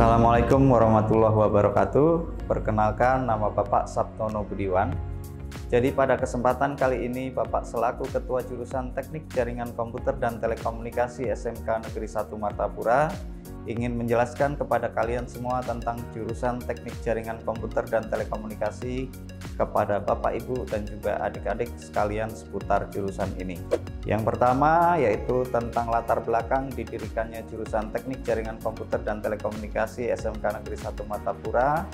Assalamualaikum warahmatullahi wabarakatuh. Perkenalkan, nama Bapak Sabtono Budiwan. Jadi pada kesempatan kali ini Bapak selaku Ketua Jurusan Teknik Jaringan Komputer dan Telekomunikasi SMK Negeri 1 Martapura ingin menjelaskan kepada kalian semua tentang jurusan Teknik Jaringan Komputer dan Telekomunikasi kepada Bapak, Ibu, dan juga adik-adik sekalian seputar jurusan ini. Yang pertama yaitu tentang latar belakang didirikannya jurusan Teknik Jaringan Komputer dan Telekomunikasi SMK Negeri 1 Martapura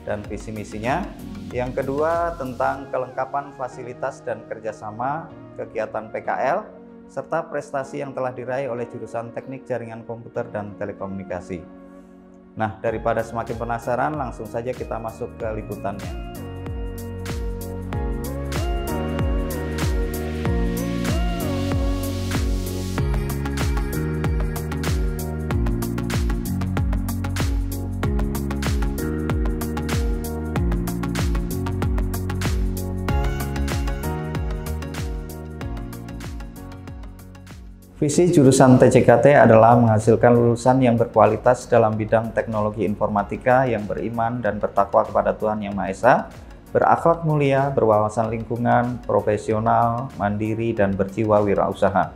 dan visi misinya. Yang kedua tentang kelengkapan fasilitas dan kerjasama kegiatan PKL serta prestasi yang telah diraih oleh jurusan Teknik Jaringan Komputer dan Telekomunikasi. Nah, daripada semakin penasaran, langsung saja kita masuk ke liputannya. Visi jurusan TJKT adalah menghasilkan lulusan yang berkualitas dalam bidang teknologi informatika yang beriman dan bertakwa kepada Tuhan Yang Maha Esa, berakhlak mulia, berwawasan lingkungan, profesional, mandiri, dan berjiwa wirausaha.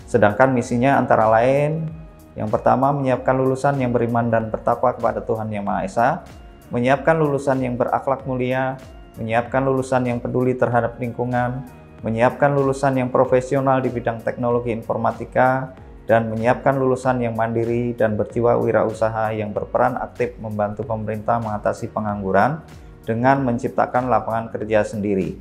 Sedangkan misinya antara lain, yang pertama menyiapkan lulusan yang beriman dan bertakwa kepada Tuhan Yang Maha Esa, menyiapkan lulusan yang berakhlak mulia, menyiapkan lulusan yang peduli terhadap lingkungan, menyiapkan lulusan yang profesional di bidang teknologi informatika, dan menyiapkan lulusan yang mandiri dan berjiwa wirausaha yang berperan aktif membantu pemerintah mengatasi pengangguran dengan menciptakan lapangan kerja sendiri.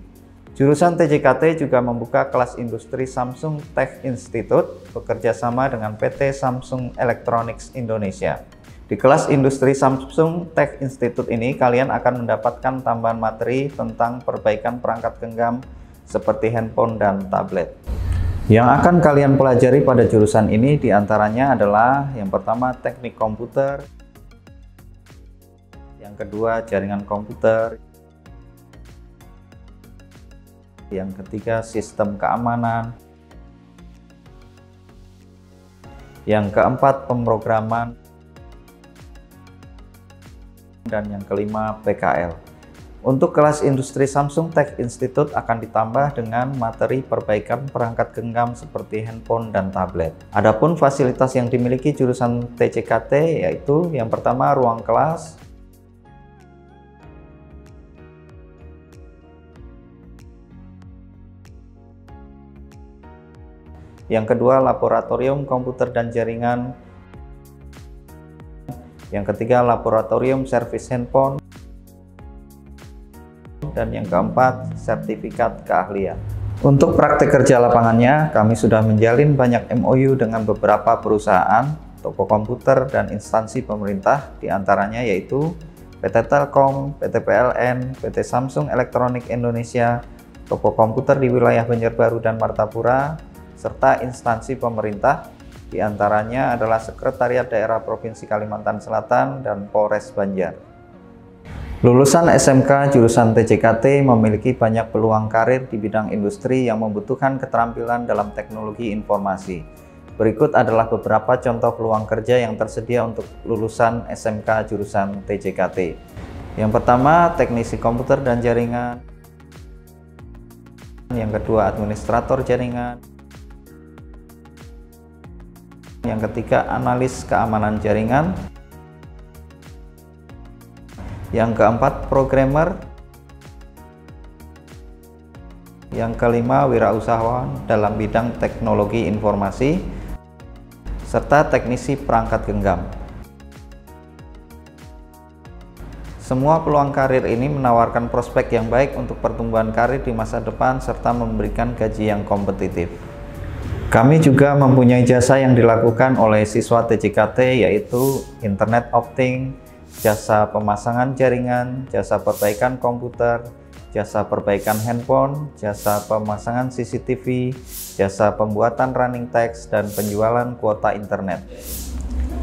Jurusan TJKT juga membuka kelas industri Samsung Tech Institute bekerja sama dengan PT Samsung Electronics Indonesia. Di kelas industri Samsung Tech Institute ini kalian akan mendapatkan tambahan materi tentang perbaikan perangkat genggam seperti handphone dan tablet. Yang akan kalian pelajari pada jurusan ini diantaranya adalah yang pertama teknik komputer, yang kedua jaringan komputer, yang ketiga sistem keamanan, yang keempat pemrograman, dan yang kelima PKL. Untuk kelas industri Samsung Tech Institute akan ditambah dengan materi perbaikan perangkat genggam seperti handphone dan tablet. Adapun fasilitas yang dimiliki jurusan TJKT yaitu yang pertama ruang kelas, yang kedua laboratorium komputer dan jaringan, yang ketiga laboratorium servis handphone, dan yang keempat sertifikat keahlian. Untuk praktek kerja lapangannya, kami sudah menjalin banyak MOU dengan beberapa perusahaan, toko komputer, dan instansi pemerintah, diantaranya yaitu PT Telkom, PT PLN, PT Samsung Electronics Indonesia, toko komputer di wilayah Banjarbaru dan Martapura, serta instansi pemerintah, diantaranya adalah Sekretariat Daerah Provinsi Kalimantan Selatan dan Polres Banjar. Lulusan SMK jurusan TJKT memiliki banyak peluang karir di bidang industri yang membutuhkan keterampilan dalam teknologi informasi. Berikut adalah beberapa contoh peluang kerja yang tersedia untuk lulusan SMK jurusan TJKT. Yang pertama, teknisi komputer dan jaringan. Yang kedua, administrator jaringan. Yang ketiga, analis keamanan jaringan. Yang keempat, programmer. Yang kelima, wirausahawan dalam bidang teknologi informasi, serta teknisi perangkat genggam. Semua peluang karir ini menawarkan prospek yang baik untuk pertumbuhan karir di masa depan serta memberikan gaji yang kompetitif. Kami juga mempunyai jasa yang dilakukan oleh siswa TJKT yaitu internet opting, jasa pemasangan jaringan, jasa perbaikan komputer, jasa perbaikan handphone, jasa pemasangan CCTV, jasa pembuatan running text, dan penjualan kuota internet.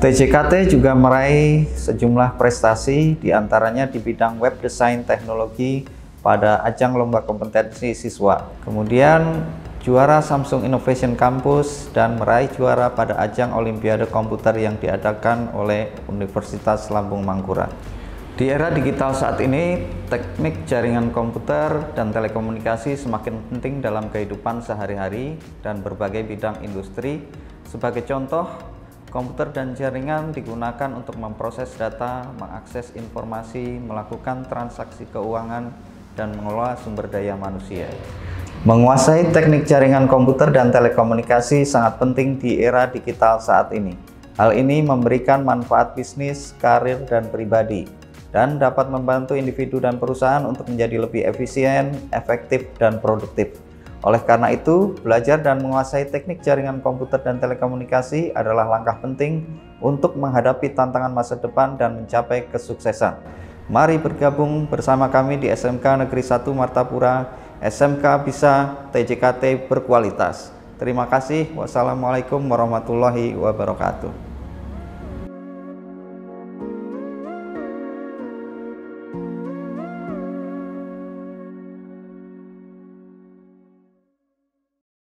TJKT juga meraih sejumlah prestasi, diantaranya di bidang web design teknologi pada ajang lomba kompetensi siswa. Kemudian juara Samsung Innovation Campus, dan meraih juara pada ajang Olimpiade Komputer yang diadakan oleh Universitas Lambung Mangkurat. Di era digital saat ini, teknik jaringan komputer dan telekomunikasi semakin penting dalam kehidupan sehari-hari dan berbagai bidang industri. Sebagai contoh, komputer dan jaringan digunakan untuk memproses data, mengakses informasi, melakukan transaksi keuangan, dan mengelola sumber daya manusia. Menguasai teknik jaringan komputer dan telekomunikasi sangat penting di era digital saat ini. Hal ini memberikan manfaat bisnis, karir, dan pribadi, dan dapat membantu individu dan perusahaan untuk menjadi lebih efisien, efektif, dan produktif. Oleh karena itu, belajar dan menguasai teknik jaringan komputer dan telekomunikasi adalah langkah penting untuk menghadapi tantangan masa depan dan mencapai kesuksesan. Mari bergabung bersama kami di SMK Negeri 1 Martapura. SMK bisa, TJKT berkualitas. Terima kasih. Wassalamualaikum warahmatullahi wabarakatuh.